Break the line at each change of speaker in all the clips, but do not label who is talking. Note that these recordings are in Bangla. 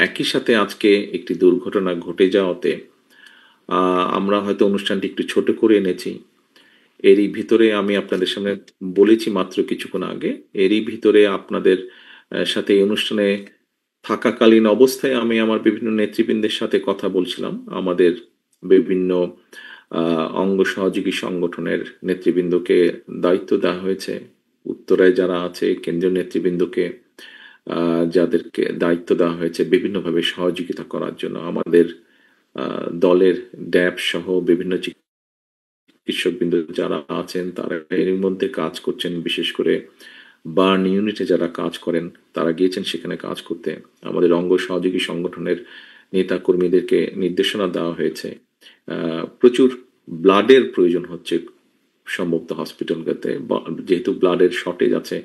একই সাথে আজকে একটি দুর্ঘটনা ঘটে যাওয়াতে আমরা হয়তো অনুষ্ঠানটি একটু ছোট করে এনেছি। এরই ভিতরে আমি আপনাদের সামনে বলেছি মাত্র কিছুক্ষণ আগে, এরই ভিতরে আপনাদের সাথে এই অনুষ্ঠানে থাকাকালীন অবস্থায় আমি আমার বিভিন্ন নেতৃবৃন্দের সাথে কথা বলছিলাম। আমাদের বিভিন্ন অঙ্গ সহযোগী সংগঠনের নেতৃবৃন্দকে দায়িত্ব দেওয়া হয়েছে। উত্তরায় যারা আছে কেন্দ্রীয় নেতৃবৃন্দকে যাদেরকে দায়িত্ব দেওয়া হয়েছে বিভিন্নভাবে সহযোগিতা করার জন্য। আমাদের দলের ড্যাব সহ বিভিন্ন চিকিৎসকবৃন্দ যারা আছেন তারা এর মধ্যে কাজ করছেন। বিশেষ করে বার্ন ইউনিটে যারা কাজ করেন তারা গিয়েছেন সেখানে কাজ করতে। আমাদের অঙ্গ সহযোগী সংগঠনের নেতা কর্মীদেরকে নির্দেশনা দেওয়া হয়েছে। প্রচুর ব্লাডের প্রয়োজন হচ্ছে সম্ভবত হসপিটালগুলোতে, যেহেতু ব্লাডের শর্টেজ আছে।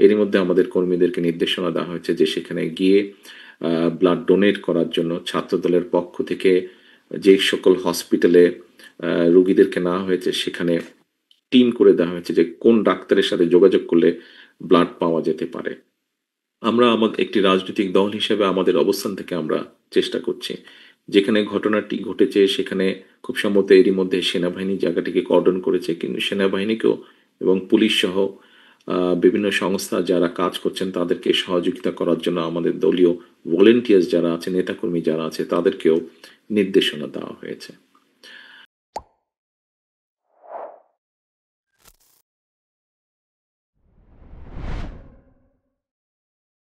এরই মধ্যে আমাদের কর্মীদেরকে নির্দেশনা দেওয়া হয়েছে যে সেখানে গিয়ে ব্লাড ডোনেট করার জন্য ছাত্রদলের পক্ষ থেকে যে সকল হসপিটালে রোগীদেরকে নেওয়া হয়েছে সেখানে টিম করে দেওয়া হয়েছে যে কোন ডাক্তারের সাথে যোগাযোগ করলে ব্লাড পাওয়া যেতে পারে। আমরা আমাদের একটি রাজনৈতিক দল হিসেবে আমাদের অবস্থান থেকে আমরা চেষ্টা করছি। যেখানে ঘটনাটি ঘটেছে সেখানে খুব সম্ভবত এরই মধ্যে সেনাবাহিনী জায়গাটিকে কর্ডন করেছে, কিন্তু সেনাবাহিনীকেও এবং পুলিশ সহ বিভিন্ন সংস্থা যারা কাজ করছেন তাদেরকে সহযোগিতা করার জন্য আমাদের দলীয় ভলেন্টিয়ার্স যারা আছে, নেতাকর্মী যারা আছে তাদেরকেও নির্দেশনা দেওয়া হয়েছে।